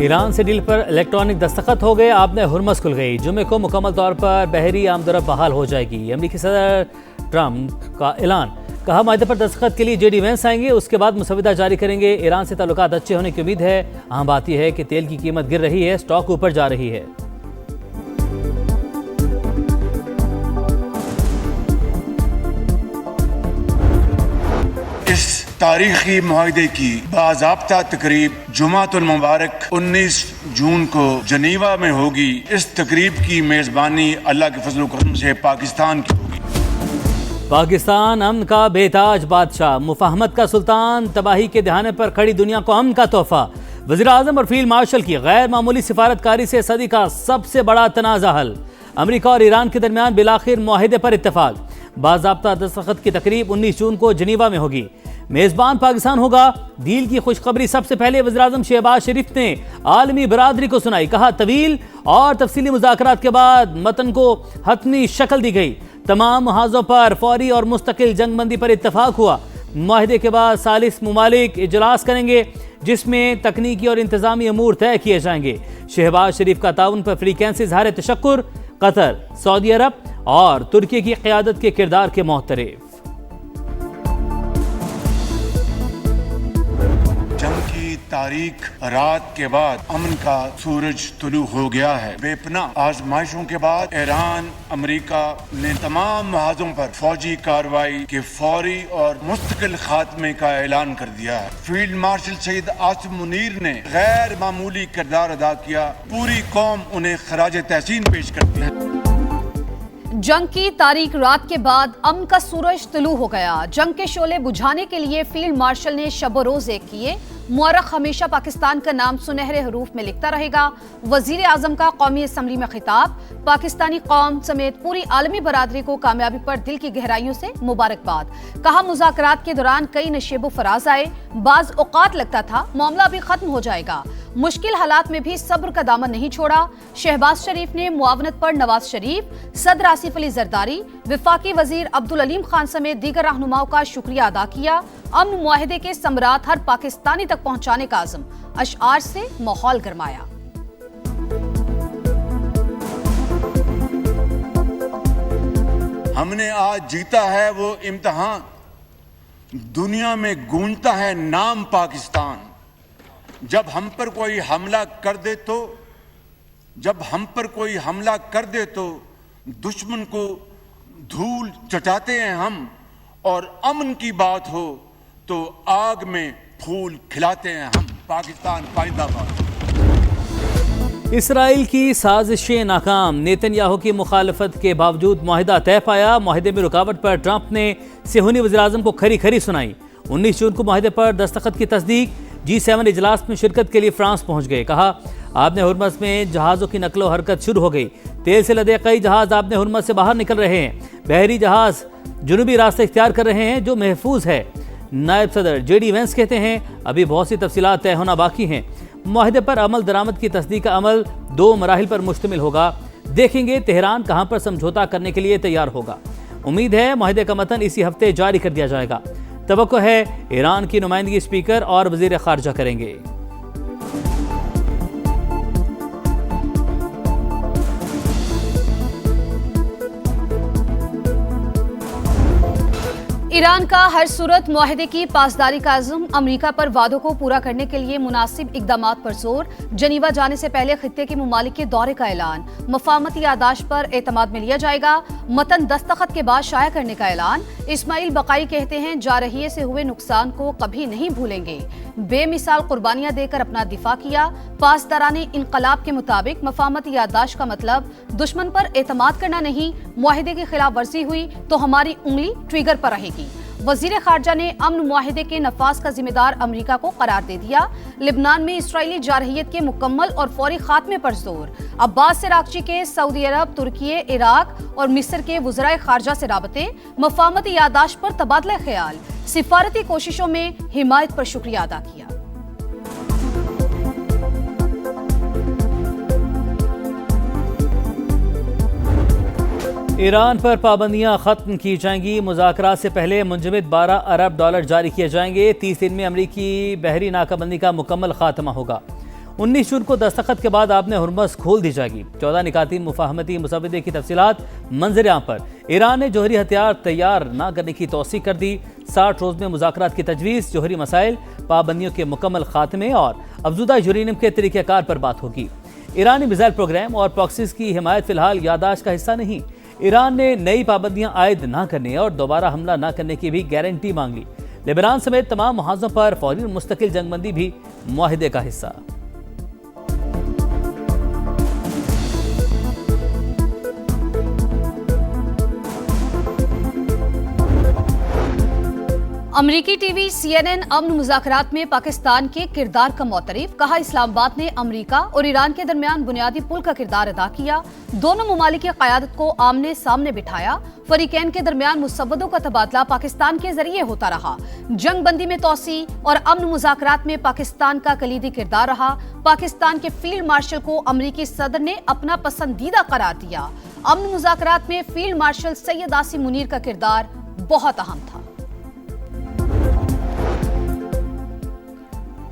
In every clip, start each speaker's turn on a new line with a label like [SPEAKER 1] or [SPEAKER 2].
[SPEAKER 1] Iran से deal पर electronic दस्तखत हो गए, आपने हुर्मस खुल गई। जुमे को मुकम्मल तौर पर बहरी आमदरफ्त बहाल हो जाएगी। अमेरिकी सदर ट्रंप का ऐलान, कहा माहदे पर दस्तखत के लिए जेडी वेंस आएंगे, उसके बाद मुसविदा जारी करेंगे। ईरान से ताल्लुकात अच्छे होने की उम्मीद है। अहम बात यह है कि तेल की कीमत गिर रही है, स्टॉक ऊपर जा रही है।
[SPEAKER 2] तारीखी मुआहदे की बाज़ाब्ता तकरीब जुमातुल मुबारक 19 जून को जनीवा में होगी। इस तकरीब की मेज़बानी अल्लाह के फजल करम से पाकिस्तान की होगी।
[SPEAKER 1] पाकिस्तान अमन का बेताज बादशाह, मुफाहमत का सुल्तान, तबाही के दहाने पर खड़ी दुनिया को अमन का तोहफा। वज़ीर आज़म और फील्ड मार्शल की गैर मामूली सिफारतकारी से सदी का सबसे बड़ा तनाज़ा हल। अमेरिका और ईरान के दरमियान बिलाखिर मुआहदे पर इत्तफाक। बाज़ाब्ता दस्तखत की तकरीब 19 जून को जनीवा में होगी। मेज़बान पाकिस्तान होगा। डील की खुशखबरी सबसे पहले वज़ीर-ए-आज़म शहबाज शरीफ ने आलमी बरादरी को सुनाई। कहा तवील और तफसीली मुज़ाकरात के बाद मतन को हतमी शक्ल दी गई। तमाम मुहाज़ों पर फौरी और मुस्तकिल जंगबंदी पर इत्तफाक हुआ। मुआहदे के बाद सालिस मुमालिक इजलास करेंगे, जिसमें तकनीकी और इंतजामी अमूर तय किए जाएंगे। शहबाज शरीफ का ताउन पर फ्रीक्वेंसी इज़हार तशक्कुर। कतर, सऊदी अरब और तुर्की की क़यादत के किरदार के मोहतरफ।
[SPEAKER 2] जंग की तारीख रात के बाद अमन का सूरज तुलू हो गया है। बेपना आजमाइशों के बाद ईरान अमेरिका ने तमाम महाजों पर फौजी कार्रवाई के फौरी और मुस्तकिल खात्मे का ऐलान कर दिया है। फील्ड मार्शल सईद आसिम मुनीर ने गैर मामूली किरदार अदा किया। पूरी कौम उन्हें खराज तहसीन पेश करती है।
[SPEAKER 3] जंग की तारीख रात के बाद अमन का सूरज तुलू हो गया। जंग के शोले बुझाने के लिए फील्ड मार्शल ने शब रोज एक किए। मुअर्रख हमेशा पाकिस्तान का नाम सुनहरे हरूफ में लिखता रहेगा। वजीर आजम का कौमी असम्बली में खिताब। पाकिस्तानी कौम समेत पूरी आलमी बरादरी को कामयाबी पर दिल की गहराइयों से मुबारकबाद। कहा मुज़ाकरात के दौरान कई नशेबो फराज आए। बाज औकात लगता था मामला अभी खत्म हो जाएगा। मुश्किल हालात में भी सब्र का दामन नहीं छोड़ा। शहबाज शरीफ ने मुआवनत पर नवाज शरीफ, सदर आसिफ अली जरदारी, विफाकी वजीर अब्दुल अलीम खान समेत दीगर रहनुमाओं का शुक्रिया अदा किया। अमन मुआहदे के समरात हर पाकिस्तानी तक पहुंचाने का आज़म। अशआर से माहौल गरमाया।
[SPEAKER 2] हमने आज जीता है वो इम्तिहान, दुनिया में गूंजता है नाम पाकिस्तान। जब हम पर कोई हमला कर दे तो दुश्मन को धूल चटाते हैं हम, और अमन की बात हो तो आग में फूल खिलाते हैं हम। पाकिस्तान जिंदाबाद।
[SPEAKER 1] इसराइल की साजिशें नाकाम। नेतन्याहू की मुखालफत के बावजूद मुआहिदा तय पाया। मुआहिदे में रुकावट पर ट्रंप ने सेहूनी वज़ीर-ए-आज़म को खरी खरी सुनाई। 19 जून को मुआहिदे पर दस्तखत की तस्दीक। G7 इजलास में शिरकत के लिए फ्रांस पहुंच गए। कहा आपने हुर्मस में जहाज़ों की नकलो हरकत शुरू हो गई। तेल से लदे कई जहाज़ आपने हुर्मस से बाहर निकल रहे हैं। बहरी जहाज़ जुनूबी रास्ते इख्तियार कर रहे हैं जो महफूज है। नायब सदर जेडी वेंस कहते हैं अभी बहुत सी तफसीलात तय होना बाकी हैं। मुआहिदे पर अमल दरामद की तस्दीक का अमल 2 मराहिल पर मुश्तमिल होगा। देखेंगे तेहरान कहां पर समझौता करने के लिए तैयार होगा। उम्मीद है मुआहिदे का मतन इसी हफ्ते जारी कर दिया जाएगा। तवक्को है ईरान की नुमाइंदगी स्पीकर और वजीर खारजा करेंगे।
[SPEAKER 3] ईरान का हर सूरत मुआहदे की पासदारी का आज़म। अमेरिका पर वादों को पूरा करने के लिए मुनासिब इकदामात पर जोर। जनीवा जाने से पहले खित्ते के मुमालिक के दौरे का ऐलान। मफाहमती यादाश्त पर एतमाद में लिया जाएगा। मतन दस्तखत के बाद शाया करने का ऐलान। इस्माइल बकाई कहते हैं जारहिये से हुए नुकसान को कभी नहीं भूलेंगे। बेमिसाल कुर्बानियां देकर अपना दिफा किया। पासदाराने इनकलाब के मुताबिक मफाहमती यादाश्त का मतलब दुश्मन पर एतमाद करना नहीं। मुआहिदे की खिलाफ वर्जी हुई तो हमारी उंगली ट्रिगर पर रहेगी। वजीर खारजा ने अमन मुआहिदे के नफाज का जिम्मेदार अमेरिका को करार दे दिया। लिबनान में इसराइली जारहियत के मुकम्मल और फौरी खात्मे पर जोर। अब्बास सरागची के सऊदी अरब, तुर्की, इराक और मिस्र के वज़राए खारजा से राबते। मफाहमती यादाश्त पर तबादला ख्याल। सिफारती कोशिशों में हिमायत पर शुक्रिया अदा किया।
[SPEAKER 1] ईरान पर पाबंदियां खत्म की जाएंगी। मुज़ाकरात से पहले मुंजमद 12 अरब डॉलर जारी किए जाएंगे। 30 दिन में अमरीकी बहरी नाकाबंदी का मुकम्मल खात्मा होगा। 19 जून को दस्तखत के बाद आपने हुर्मस खोल दी जाएगी। 14 निकाती मुफाहमती मुसवदे की तफसीलात मंजर-ए-आम पर। ईरान ने जौहरी हथियार तैयार न करने की तौसीक कर दी। 60 रोज में मुज़ाकरात की तजवीज़, जौहरी मसाइल, पाबंदियों के मुकम्मल खात्मे और अफजुदा यूरेनियम के तरीक़ेकार पर बात होगी। ईरानी मिसाइल प्रोग्राम और प्रॉक्सीज की हिमायत फिलहाल यादाश्त का हिस्सा नहीं। ईरान ने नई पाबंदियां आयद न करने और दोबारा हमला न करने की भी गारंटी मांग ली। लेबनान समेत तमाम मुहाज़ों पर फौरी और मुस्तकिल जंगबंदी भी मुआहिदे का हिस्सा।
[SPEAKER 3] अमरीकी टीवी CNN अमन मुज़ाकरात में पाकिस्तान के किरदार का मोतरफ। कहा, इस्लामाबाद ने अमरीका और ईरान के दरमियान बुनियादी पुल का किरदार अदा किया। दोनों ममालिक की क़यादत को आमने सामने बिठाया। फरीकैन के दरमियान मुसव्वदों का तबादला पाकिस्तान के जरिए होता रहा। जंग बंदी में तोसी और अमन मुज़ाकरात में पाकिस्तान का कलीदी किरदार रहा। पाकिस्तान के फील्ड मार्शल को अमरीकी सदर ने अपना पसंदीदा करार दिया। अमन मुज़ाकरात में फील्ड मार्शल सैयद आसिम मुनीर का किरदार बहुत अहम था।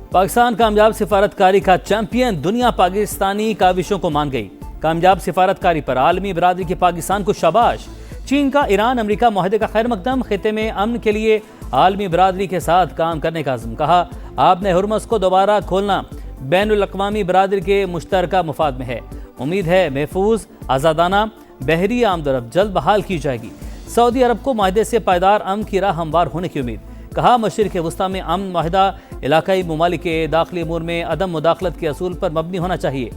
[SPEAKER 1] पाकिस्तान कामयाब सिफारतकारी का चैंपियन, दुनिया पाकिस्तानी काविशों को मान गई। कामयाब सिफारतकारी पर आलमी बरादरी के पाकिस्तान को शाबाश। चीन का ईरान अमरीका मुआहदे का खैर मकदम, खिते में अमन के लिए आलमी बरादरी के साथ काम करने का अज़्म। कहा, आपने हुर्मस को दोबारा खोलना बैनुल अक़वामी बरादरी के मुश्तरका मुफाद में है। उम्मीद है महफूज आज़ादाना बहरी आमदरफ्त जल्द बहाल की जाएगी। सऊदी अरब को मुआहदे से पायदार अमन की राह हमवार होने की उम्मीद। कहा, मशरिक़ वस्ता में अमन मुआहदा इलाकाई ममालिक के दाखिली अमूर में अदम मुदाखलत के असूल पर मबनी होना चाहिए।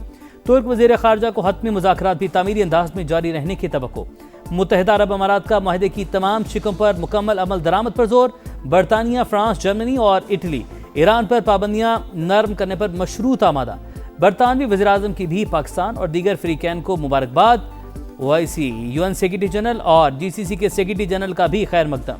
[SPEAKER 1] तुर्क वज़ीर ख़ारजा को हतमी मुज़ाकरात भी तामीरी अंदाज में जारी रहने की तवक्को। मुत्तहिदा अरब अमारात का मुआहदे की तमाम शिकों पर मुकम्मल अमल दरामद पर जोर। बरतानिया, फ्रांस, जर्मनी और इटली ईरान पर पाबंदियां नरम करने पर मशरूत आमादा। बरतानवी वज़ीर आज़म की भी पाकिस्तान और दीगर फ्रीकैन को मुबारकबाद। OIC, UN सेक्रेटरी जनरल और GCC के सेक्रेटरी जनरल का भी खैर मकदम।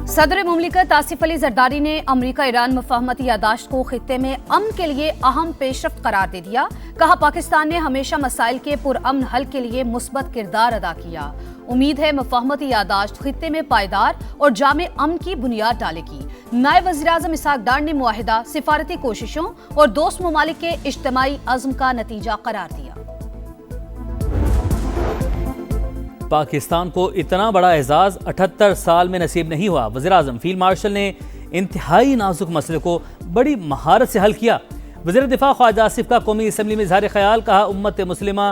[SPEAKER 3] सदर मुमलिकत आसिफ अली जरदारी ने अमरीका ईरान मुफाहमती यादाश्त को खित्ते में अमन के लिए अहम पेशरफ्त करार दे दिया। कहा, पाकिस्तान ने हमेशा मसाइल के पुरअमन हल के लिए मुस्बत किरदार अदा किया। उम्मीद है मुफाहमती यादाश्त खित्ते में पायदार और जामे अमन की बुनियाद डालेगी। नायब वज़ीर आज़म इसहाक डार ने मुआहिदा, सिफारती कोशिशों और दोस्त ममालिक के इज्तिमाई अज़्म का नतीजा करार दिया।
[SPEAKER 1] पाकिस्तान को इतना बड़ा एजाज 78 साल में नसीब नहीं हुआ। वज़ीर आज़म फील्ड मार्शल ने इंतहाई नाजुक मसले को बड़ी महारत से हल किया। वज़ीर दिफा ख्वाजा आसिफ का कौमी असम्बली में इज़हार ख्याल। कहा, उम्मत मुस्लिमा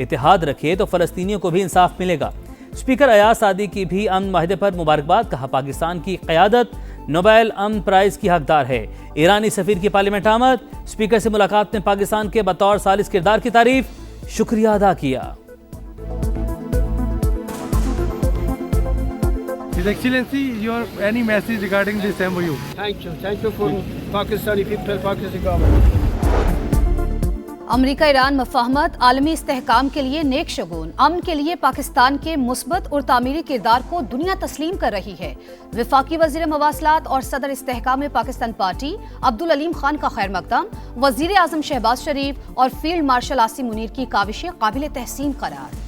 [SPEAKER 1] इत्तेहाद रखे तो फ़लस्तीनियों को भी इंसाफ मिलेगा। स्पीकर अयाज सादी की भी अमन माहिदे पर मुबारकबाद। कहा, पाकिस्तान की क़यादत नोबेल अमन प्राइज़ की हकदार है। ईरानी सफ़ीर की पार्लियामेंट आमद। स्पीकर से मुलाकात में पाकिस्तान के बतौर सालिस किरदार की तारीफ, शुक्रिया अदा किया।
[SPEAKER 4] His Excellency, your any message regarding this MOU?
[SPEAKER 5] Thank you for Pakistani people, Pakistani government.
[SPEAKER 3] America Iran मुफाहमत आलमी इस्तेहकाम के लिए नेक शगुन। अमन के लिए पाकिस्तान के मुस्बत और तामीरी किरदार को दुनिया तस्लीम कर रही है। वफाकी वज़ीर मवासलात और सदर इस्तेहकाम में पाकिस्तान पार्टी अब्दुल अलीम खान का खैर मकदम। वज़ीर आज़म शहबाज शरीफ और फील्ड मार्शल आसिम मुनीर की काविशें काबिल तहसीन करार।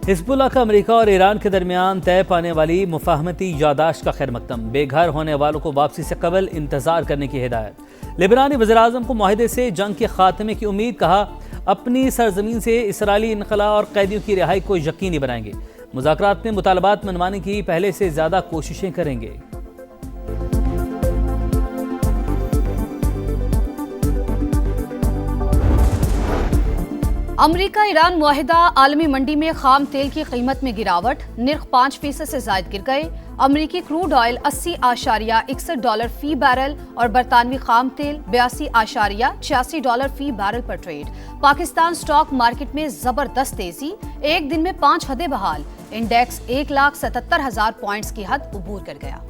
[SPEAKER 1] हिज़्बुल्लाह का अमेरिका और ईरान के दरमियान तय पाने वाली मुफाहमती यादाश्त का खैर मकदम। बेघर होने वालों को वापसी से कबल इंतजार करने की हिदायत। लेबनानी वज़ीर आज़म को मुआहिदे से जंग के खात्मे की उम्मीद। कहा, अपनी सरजमीन से इसराइली इनखला और कैदियों की रिहाई को यकीनी बनाएंगे। मुज़ाकरात में मुतालबात मनवाने की पहले से ज़्यादा कोशिशें करेंगे।
[SPEAKER 3] अमरीका ईरान मुआहिदा, आलमी मंडी में खाम तेल की कीमत में गिरावट। निर्ख 5% से जायद गिर गए। अमरीकी क्रूड ऑयल $80.61 फी बैरल और बरतानवी खाम तेल $82.86 फी बैरल पर ट्रेड। पाकिस्तान स्टॉक मार्केट में जबरदस्त तेजी, एक दिन में 5 हदें बहाल। इंडेक्स 1,77,000 पॉइंट्स की हद उबूर कर गया।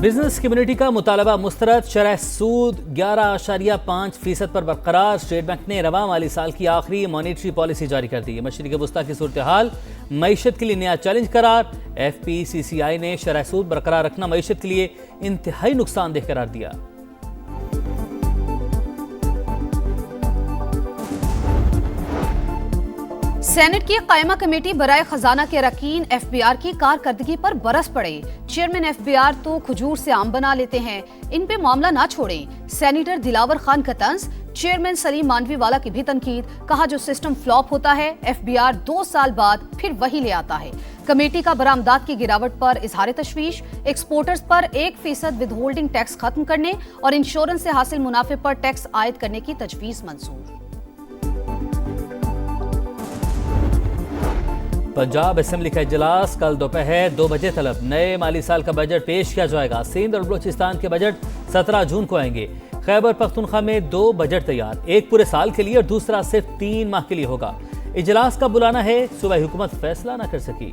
[SPEAKER 1] बिजनेस कम्युनिटी का मुतालबा मुस्तरद। शरह सूद 11.5% पर बरकरार। स्टेट बैंक ने रवा माली साल की आखिरी मॉनेटरी पॉलिसी जारी कर दी है। मशरिक़ वस्ता की सूरत हाल मईशत के लिए नया चैलेंज करार। FPCCI ने शरह सूद बरकरार रखना मईशत के लिए इंतहाई नुकसानदेह करार दिया।
[SPEAKER 3] सेनेट की कायमा कमेटी बराए खजाना के अरकान एफबीआर की कारकर्दगी पर बरस पड़े। चेयरमैन एफबीआर तो खजूर से आम बना लेते हैं, इन पे मामला ना छोड़ें। सेनेटर दिलावर खान का तंज, चेयरमैन सलीम मानवीवाला की भी तनकीद। कहा जो सिस्टम फ्लॉप होता है एफबीआर 2 साल बाद फिर वही ले आता है। कमेटी का बरामदात की गिरावट पर इजहार तशवीश। एक्सपोर्टर्स पर 1% विदहोल्डिंग टैक्स खत्म करने और इंश्योरेंस से हासिल मुनाफे पर टैक्स आयद करने की तजवीज मंजूर।
[SPEAKER 1] पंजाब असेंबली का इजलास कल दोपहर 2 बजे तलब। नए माली साल का बजट पेश किया जाएगा। सिंध और बलूचिस्तान के बजट 17 जून को आएंगे। खैबर पख्तूनख्वा में 2 बजट तैयार, एक पूरे साल के लिए और दूसरा सिर्फ 3 माह के लिए होगा। इजलास का बुलाना है, सूबाई हुकूमत फैसला न कर सकी।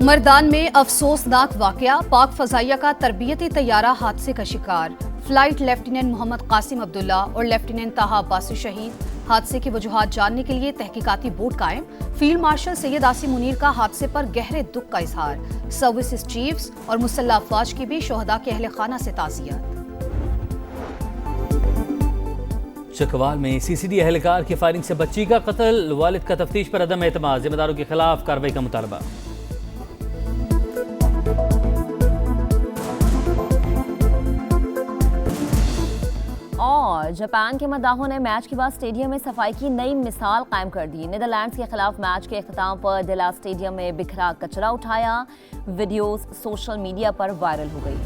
[SPEAKER 3] मर्दान में अफसोसनाक वाकया, पाक फजाइया का तरबियती तैयारा हादसे का शिकार। फ्लाइट लेफ्टिनेंट मोहम्मद कासिम अब्दुल्ला और लेफ्टिनेंट ताहा अब्बासी शहीद। हादसे की वजूहात जानने के लिए तहकीकाती बोर्ड कायम। फील्ड मार्शल सैयद आसिम मुनीर का हादसे पर गहरे दुख का इजहार। सर्विसेज चीफ्स और मुसल्लह अफवाज की भी शोहदा के अहले खाना से ताज़ियत।
[SPEAKER 1] चकवाल में सीसीडी एहलकार की फायरिंग से बच्ची का कत्ल, वालिद का तफ्तीश पर अदम एतमाद, जिम्मेदारों के खिलाफ कार्रवाई का मुतालबा।
[SPEAKER 6] और जापान के मद्दाहों ने मैच के बाद स्टेडियम में सफाई की नई मिसाल कायम कर दी। नीदरलैंड्स के खिलाफ मैच के अख्ताम पर डिला स्टेडियम में बिखरा कचरा उठाया। वीडियोस सोशल मीडिया पर वायरल हो गई।